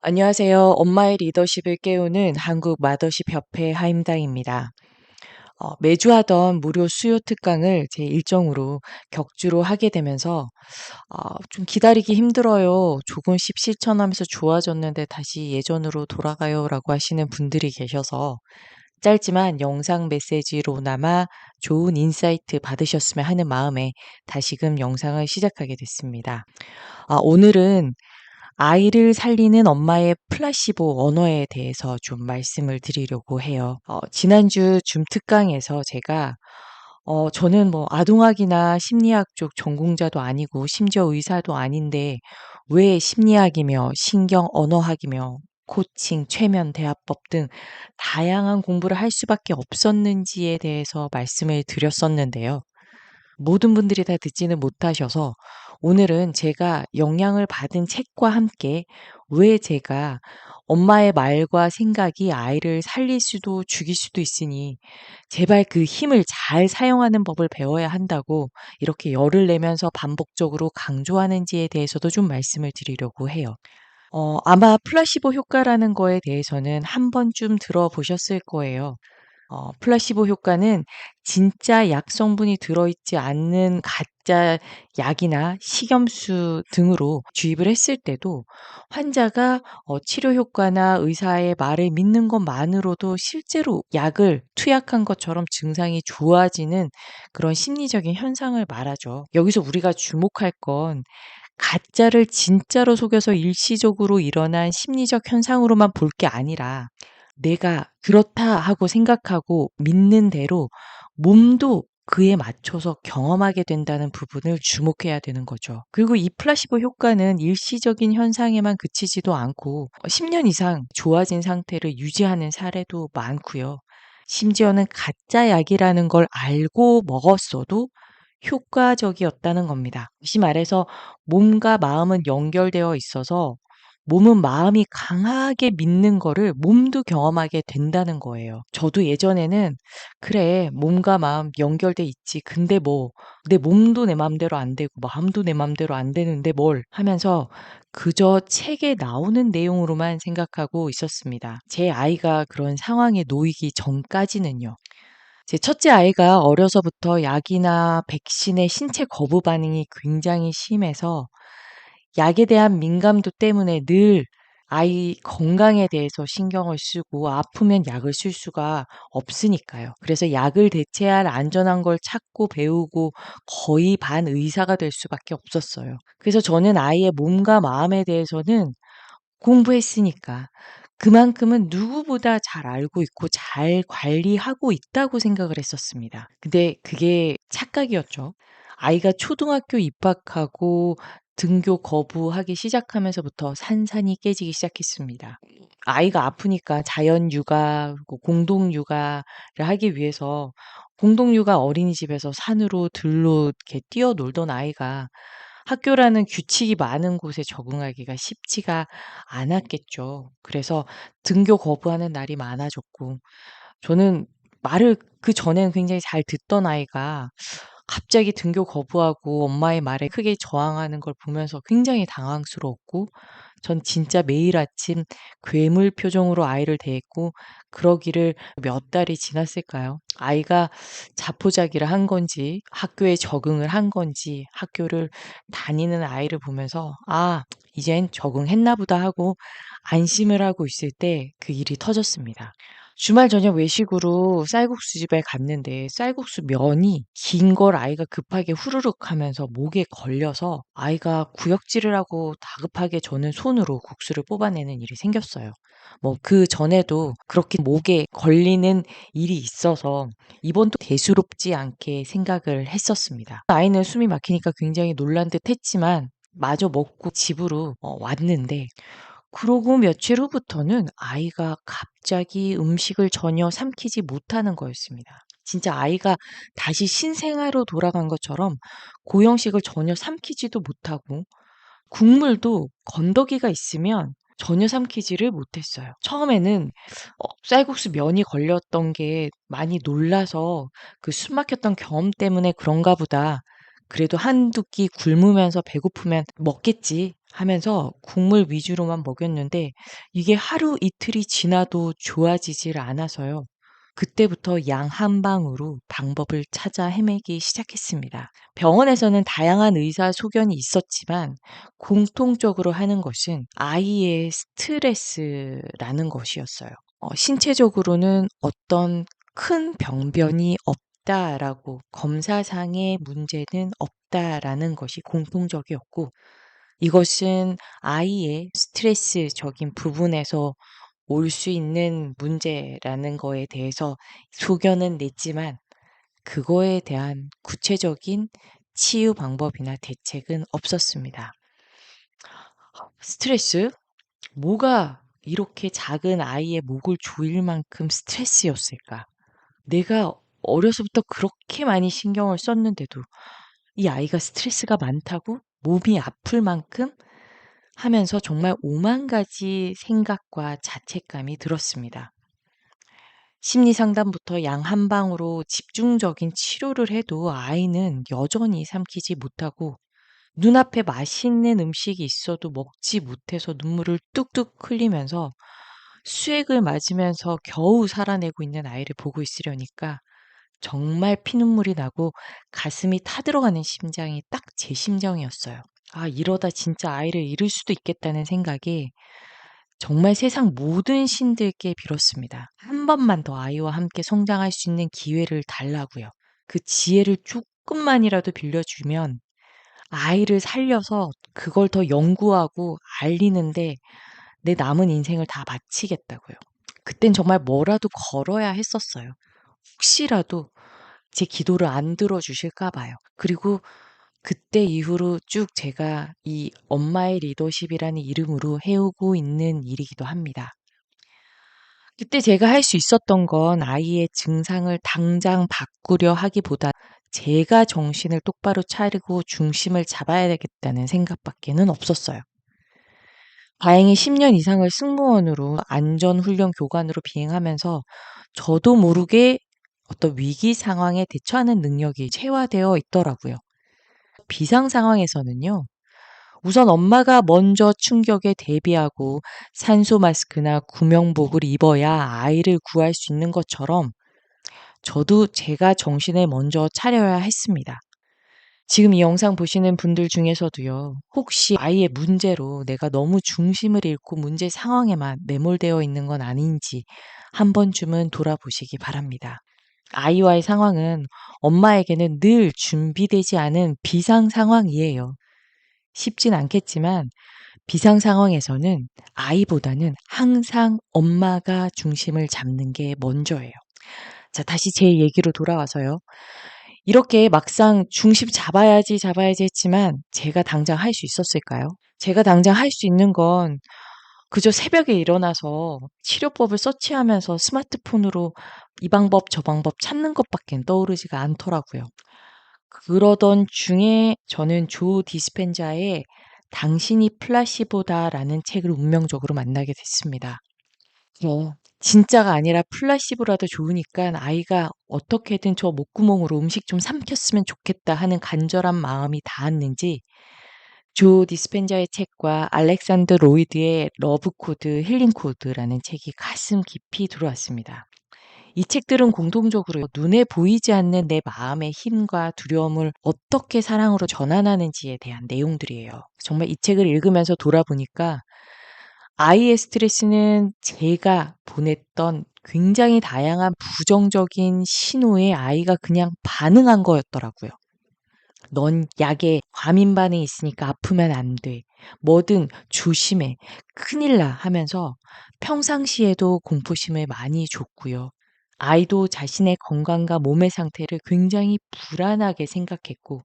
안녕하세요. 엄마의 리더십을 깨우는 한국 마더십 협회 하임당입니다. 매주 하던 무료 수요 특강을 제 일정으로 격주로 하게 되면서 좀 기다리기 힘들어요. 조금씩 실천하면서 좋아졌는데 다시 예전으로 돌아가요라고 하시는 분들이 계셔서 짧지만 영상 메시지로나마 좋은 인사이트 받으셨으면 하는 마음에 다시금 영상을 시작하게 됐습니다. 오늘은 아이를 살리는 엄마의 플라시보 언어에 대해서 좀 말씀을 드리려고 해요. 지난주 줌 특강에서 제가 저는 뭐 아동학이나 심리학 쪽 전공자도 아니고 심지어 의사도 아닌데 왜 심리학이며 신경 언어학이며 코칭, 최면 대화법 등 다양한 공부를 할 수밖에 없었는지에 대해서 말씀을 드렸었는데요. 모든 분들이 다 듣지는 못하셔서 오늘은 제가 영향을 받은 책과 함께 왜 제가 엄마의 말과 생각이 아이를 살릴 수도 죽일 수도 있으니 제발 그 힘을 잘 사용하는 법을 배워야 한다고 이렇게 열을 내면서 반복적으로 강조하는지에 대해서도 좀 말씀을 드리려고 해요. 아마 플라시보 효과라는 거에 대해서는 한 번쯤 들어보셨을 거예요. 플라시보 효과는 진짜 약 성분이 들어있지 않는 가짜 약이나 식염수 등으로 주입을 했을 때도 환자가 치료 효과나 의사의 말을 믿는 것만으로도 실제로 약을 투약한 것처럼 증상이 좋아지는 그런 심리적인 현상을 말하죠. 여기서 우리가 주목할 건 가짜를 진짜로 속여서 일시적으로 일어난 심리적 현상으로만 볼 게 아니라 내가 그렇다 하고 생각하고 믿는 대로 몸도 그에 맞춰서 경험하게 된다는 부분을 주목해야 되는 거죠. 그리고 이 플라시보 효과는 일시적인 현상에만 그치지도 않고 10년 이상 좋아진 상태를 유지하는 사례도 많고요. 심지어는 가짜 약이라는 걸 알고 먹었어도 효과적이었다는 겁니다. 다시 말해서 몸과 마음은 연결되어 있어서 몸은 마음이 강하게 믿는 거를 몸도 경험하게 된다는 거예요. 저도 예전에는 '그래 몸과 마음 연결돼 있지. 근데 뭐 내 몸도 내 맘대로 안 되고 마음도 내 맘대로 안 되는데 뭘.' 하면서 그저 책에 나오는 내용으로만 생각하고 있었습니다. 제 아이가 그런 상황에 놓이기 전까지는요. 제 첫째 아이가 어려서부터 약이나 백신의 신체 거부 반응이 굉장히 심해서 약에 대한 민감도 때문에 늘 아이 건강에 대해서 신경을 쓰고 아프면 약을 쓸 수가 없으니까요. 그래서 약을 대체할 안전한 걸 찾고 배우고 거의 반의사가 될 수밖에 없었어요. 그래서 저는 아이의 몸과 마음에 대해서는 공부했으니까 그만큼은 누구보다 잘 알고 있고 잘 관리하고 있다고 생각을 했었습니다. 근데 그게 착각이었죠. 아이가 초등학교 입학하고 등교 거부하기 시작하면서부터 산산이 깨지기 시작했습니다. 아이가 아프니까 자연 육아, 그리고 공동 육아를 하기 위해서 공동 육아 어린이집에서 산으로 들로 이렇게 뛰어놀던 아이가 학교라는 규칙이 많은 곳에 적응하기가 쉽지가 않았겠죠. 그래서 등교 거부하는 날이 많아졌고 저는 말을 그전엔 굉장히 잘 듣던 아이가 갑자기 등교 거부하고 엄마의 말에 크게 저항하는 걸 보면서 굉장히 당황스러웠고 전 진짜 매일 아침 괴물 표정으로 아이를 대했고 그러기를 몇 달이 지났을까요? 아이가 자포자기를 한 건지 학교에 적응을 한 건지 학교를 다니는 아이를 보면서 '아 이젠 적응했나 보다.' 하고 안심을 하고 있을 때 그 일이 터졌습니다. 주말 저녁 외식으로 쌀국수 집에 갔는데 쌀국수 면이 긴 걸 아이가 급하게 후루룩 하면서 목에 걸려서 아이가 구역질을 하고 다급하게 저는 손으로 국수를 뽑아내는 일이 생겼어요. 뭐 그전에도 그렇게 목에 걸리는 일이 있어서 이번도 대수롭지 않게 생각을 했었습니다. 아이는 숨이 막히니까 굉장히 놀란 듯 했지만 마저 먹고 집으로 왔는데 그러고 며칠 후부터는 아이가 갑자기 음식을 전혀 삼키지 못하는 거였습니다. 진짜 아이가 다시 신생아로 돌아간 것처럼 고형식을 전혀 삼키지도 못하고 국물도 건더기가 있으면 전혀 삼키지를 못했어요. 처음에는 쌀국수 면이 걸렸던 게 많이 놀라서 그 숨 막혔던 경험 때문에 그런가 보다. 그래도 한두 끼 굶으면서 배고프면 먹겠지 하면서 국물 위주로만 먹였는데 이게 하루 이틀이 지나도 좋아지질 않아서요. 그때부터 양 한방으로 방법을 찾아 헤매기 시작했습니다. 병원에서는 다양한 의사 소견이 있었지만 공통적으로 하는 것은 아이의 스트레스라는 것이었어요. 신체적으로는 어떤 큰 병변이 없다라고 검사상의 문제는 없다라는 것이 공통적이었고 이것은 아이의 스트레스적인 부분에서 올 수 있는 문제라는 거에 대해서 소견은 냈지만 그거에 대한 구체적인 치유 방법이나 대책은 없었습니다. 스트레스? 뭐가 이렇게 작은 아이의 목을 조일 만큼 스트레스였을까? 내가 어려서부터 그렇게 많이 신경을 썼는데도 이 아이가 스트레스가 많다고? 몸이 아플 만큼? 하면서 정말 오만 가지 생각과 자책감이 들었습니다. 심리 상담부터 양 한방으로 집중적인 치료를 해도 아이는 여전히 삼키지 못하고 눈앞에 맛있는 음식이 있어도 먹지 못해서 눈물을 뚝뚝 흘리면서 수액을 맞으면서 겨우 살아내고 있는 아이를 보고 있으려니까 정말 피눈물이 나고 가슴이 타들어가는 심장이 딱 제 심정이었어요. 아, 이러다 진짜 아이를 잃을 수도 있겠다는 생각에 정말 세상 모든 신들께 빌었습니다. 한 번만 더 아이와 함께 성장할 수 있는 기회를 달라고요. 그 지혜를 조금만이라도 빌려주면 아이를 살려서 그걸 더 연구하고 알리는데 내 남은 인생을 다 바치겠다고요. 그땐 정말 뭐라도 걸어야 했었어요. 혹시라도 제 기도를 안 들어주실까 봐요. 그리고 그때 이후로 쭉 제가 이 엄마의 리더십이라는 이름으로 해오고 있는 일이기도 합니다. 그때 제가 할 수 있었던 건 아이의 증상을 당장 바꾸려 하기보다 제가 정신을 똑바로 차리고 중심을 잡아야 되겠다는 생각밖에는 없었어요. 다행히 10년 이상을 승무원으로 안전훈련 교관으로 비행하면서 저도 모르게 어떤 위기 상황에 대처하는 능력이 체화되어 있더라고요. 비상 상황에서는요. 우선 엄마가 먼저 충격에 대비하고 산소 마스크나 구명복을 입어야 아이를 구할 수 있는 것처럼 저도 제가 정신을 먼저 차려야 했습니다. 지금 이 영상 보시는 분들 중에서도요, 혹시 아이의 문제로 내가 너무 중심을 잃고 문제 상황에만 매몰되어 있는 건 아닌지 한 번쯤은 돌아보시기 바랍니다. 아이와의 상황은 엄마에게는 늘 준비되지 않은 비상 상황이에요. 쉽진 않겠지만 비상 상황에서는 아이보다는 항상 엄마가 중심을 잡는 게 먼저예요. 자, 다시 제 얘기로 돌아와서요. 이렇게 막상 중심 잡아야지 했지만 제가 당장 할 수 있었을까요? 제가 당장 할 수 있는 건 그저 새벽에 일어나서 치료법을 서치하면서 스마트폰으로 이 방법 저 방법 찾는 것밖엔 떠오르지가 않더라고요. 그러던 중에 저는 조 디스펜자의 당신이 플라시보다라는 책을 운명적으로 만나게 됐습니다. 네. 진짜가 아니라 플라시보라도 좋으니까 아이가 어떻게든 저 목구멍으로 음식 좀 삼켰으면 좋겠다 하는 간절한 마음이 닿았는지 조 디스펜자의 책과 알렉산더 로이드의 러브 코드, 힐링 코드라는 책이 가슴 깊이 들어왔습니다. 이 책들은 공통적으로 눈에 보이지 않는 내 마음의 힘과 두려움을 어떻게 사랑으로 전환하는지에 대한 내용들이에요. 정말 이 책을 읽으면서 돌아보니까 아이의 스트레스는 제가 보냈던 굉장히 다양한 부정적인 신호에 아이가 그냥 반응한 거였더라고요. 넌 약에 과민 반응이 있으니까 아프면 안 돼. 뭐든 조심해. 큰일 나 하면서 평상시에도 공포심을 많이 줬고요. 아이도 자신의 건강과 몸의 상태를 굉장히 불안하게 생각했고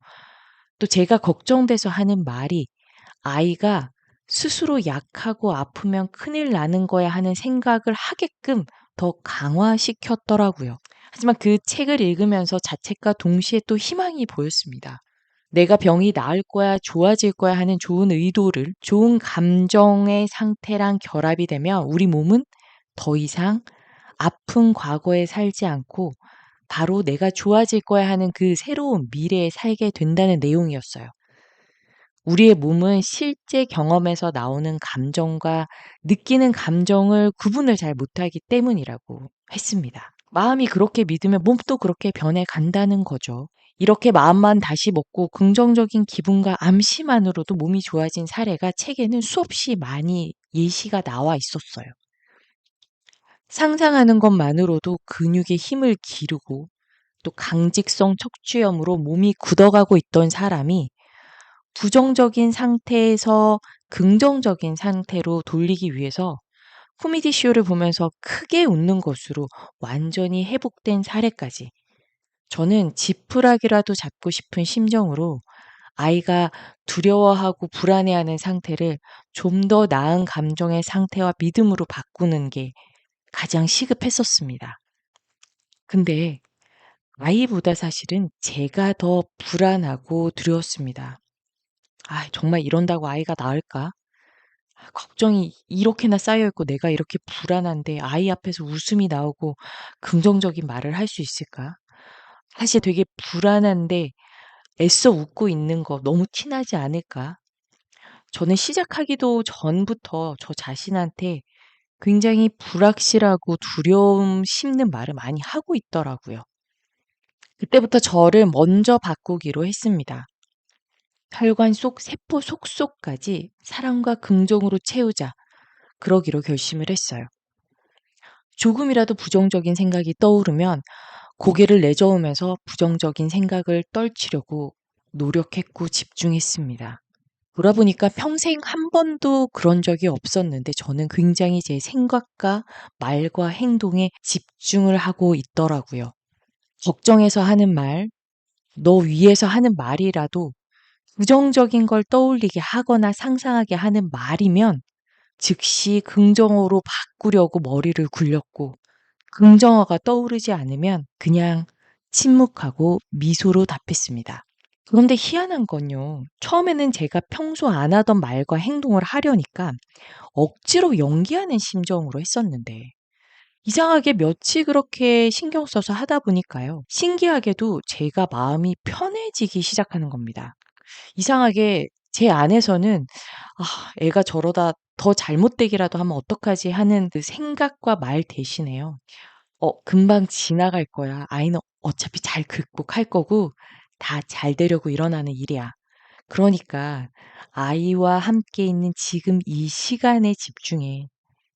또 제가 걱정돼서 하는 말이 아이가 스스로 약하고 아프면 큰일 나는 거야 하는 생각을 하게끔 더 강화시켰더라고요. 하지만 그 책을 읽으면서 자책과 동시에 또 희망이 보였습니다. 내가 병이 나을 거야, 좋아질 거야 하는 좋은 의도를 좋은 감정의 상태랑 결합이 되면 우리 몸은 더 이상 아픈 과거에 살지 않고 바로 내가 좋아질 거야 하는 그 새로운 미래에 살게 된다는 내용이었어요. 우리의 몸은 실제 경험에서 나오는 감정과 느끼는 감정을 구분을 잘 못하기 때문이라고 했습니다. 마음이 그렇게 믿으면 몸도 그렇게 변해 간다는 거죠. 이렇게 마음만 다시 먹고 긍정적인 기분과 암시만으로도 몸이 좋아진 사례가 책에는 수없이 많이 예시가 나와 있었어요. 상상하는 것만으로도 근육의 힘을 기르고 또 강직성 척추염으로 몸이 굳어가고 있던 사람이 부정적인 상태에서 긍정적인 상태로 돌리기 위해서 코미디 쇼를 보면서 크게 웃는 것으로 완전히 회복된 사례까지, 저는 지푸라기라도 잡고 싶은 심정으로 아이가 두려워하고 불안해하는 상태를 좀 더 나은 감정의 상태와 믿음으로 바꾸는 게 가장 시급했었습니다. 근데 아이보다 사실은 제가 더 불안하고 두려웠습니다. 아, 정말 이런다고 아이가 나을까? 걱정이 이렇게나 쌓여 있고 내가 이렇게 불안한데 아이 앞에서 웃음이 나오고 긍정적인 말을 할 수 있을까? 사실 되게 불안한데 애써 웃고 있는 거 너무 티나지 않을까? 저는 시작하기도 전부터 저 자신한테 굉장히 불확실하고 두려움 심는 말을 많이 하고 있더라고요. 그때부터 저를 먼저 바꾸기로 했습니다. 혈관 속 세포 속속까지 사랑과 긍정으로 채우자. 그러기로 결심을 했어요. 조금이라도 부정적인 생각이 떠오르면 고개를 내저으면서 부정적인 생각을 떨치려고 노력했고 집중했습니다. 돌아보니까 평생 한 번도 그런 적이 없었는데 저는 굉장히 제 생각과 말과 행동에 집중을 하고 있더라고요. 걱정해서 하는 말, 너 위해서 하는 말이라도 부정적인 걸 떠올리게 하거나 상상하게 하는 말이면 즉시 긍정어로 바꾸려고 머리를 굴렸고, 긍정어가 떠오르지 않으면 그냥 침묵하고 미소로 답했습니다. 그런데 희한한 건요, 처음에는 제가 평소 안 하던 말과 행동을 하려니까 억지로 연기하는 심정으로 했었는데, 이상하게 며칠 그렇게 신경 써서 하다 보니까요, 신기하게도 제가 마음이 편해지기 시작하는 겁니다. 이상하게 제 안에서는 '아, 애가 저러다 더 잘못되기라도 하면 어떡하지?' 하는 그 생각과 말 대신에요, 금방 지나갈 거야. 아이는 어차피 잘 극복할 거고 다 잘 되려고 일어나는 일이야. 그러니까 아이와 함께 있는 지금 이 시간에 집중해.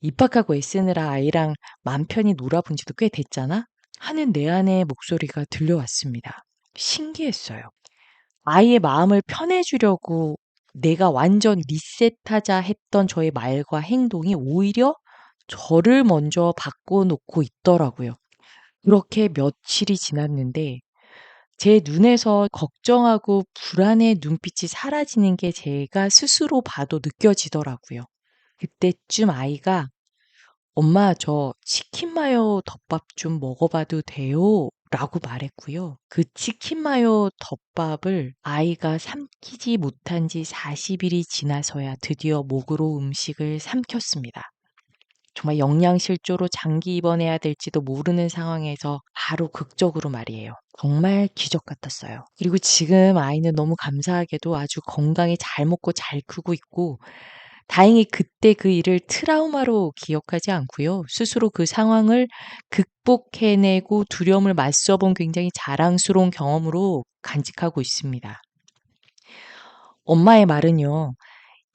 입학하고 애쓰느라 아이랑 맘 편히 놀아본 지도 꽤 됐잖아?' 하는 내 안의 목소리가 들려왔습니다. 신기했어요. 아이의 마음을 편해 주려고 내가 완전 리셋하자 했던 저의 말과 행동이 오히려 저를 먼저 바꿔 놓고 있더라고요. 그렇게 며칠이 지났는데 제 눈에서 걱정하고 불안의 눈빛이 사라지는 게 제가 스스로 봐도 느껴지더라고요. 그때쯤 아이가 "엄마, 저 치킨 마요 덮밥 좀 먹어봐도 돼요?" 라고 말했고요. 그 치킨 마요 덮밥을 아이가 삼키지 못한 지 40 일이 지나서야 드디어 목으로 음식을 삼켰습니다. 정말 영양실조로 장기 입원해야 될지도 모르는 상황에서 바로 극적으로 말이에요. 정말 기적 같았어요. 그리고 지금 아이는 너무 감사하게도 아주 건강히 잘 먹고 잘 크고 있고, 다행히 그때 그 일을 트라우마로 기억하지 않고요, 스스로 그 상황을 극복해내고 두려움을 맞서본 굉장히 자랑스러운 경험으로 간직하고 있습니다. 엄마의 말은요,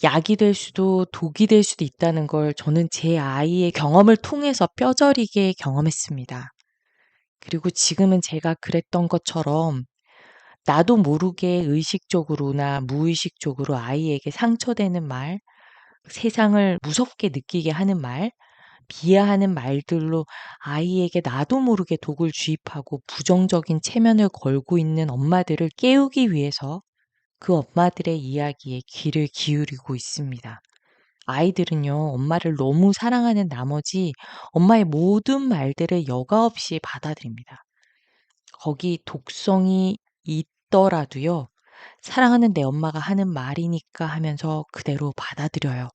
약이 될 수도 독이 될 수도 있다는 걸 저는 제 아이의 경험을 통해서 뼈저리게 경험했습니다. 그리고 지금은 제가 그랬던 것처럼 나도 모르게 의식적으로나 무의식적으로 아이에게 상처되는 말, 세상을 무섭게 느끼게 하는 말, 비하하는 말들로 아이에게 나도 모르게 독을 주입하고 부정적인 체면을 걸고 있는 엄마들을 깨우기 위해서 그 엄마들의 이야기에 귀를 기울이고 있습니다. 아이들은요, 엄마를 너무 사랑하는 나머지 엄마의 모든 말들을 여과 없이 받아들입니다. 거기 독성이 있더라도요, 사랑하는 내 엄마가 하는 말이니까 하면서 그대로 받아들여요.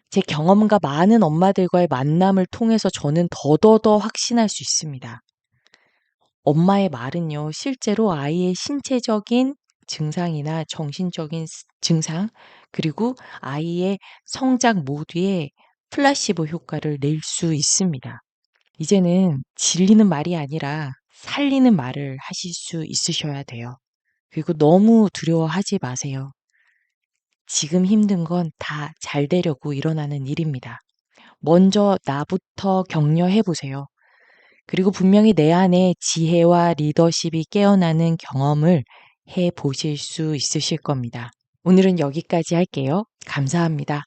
제 경험과 많은 엄마들과의 만남을 통해서 저는 더더더 확신할 수 있습니다. 엄마의 말은요, 실제로 아이의 신체적인, 증상이나 정신적인 증상, 그리고 아이의 성장 모두에 플라시보 효과를 낼 수 있습니다. 이제는 질리는 말이 아니라 살리는 말을 하실 수 있으셔야 돼요. 그리고 너무 두려워하지 마세요. 지금 힘든 건 다 잘 되려고 일어나는 일입니다. 먼저 나부터 격려해 보세요. 그리고 분명히 내 안에 지혜와 리더십이 깨어나는 경험을 해 보실 수 있으실 겁니다. 오늘은 여기까지 할게요. 감사합니다.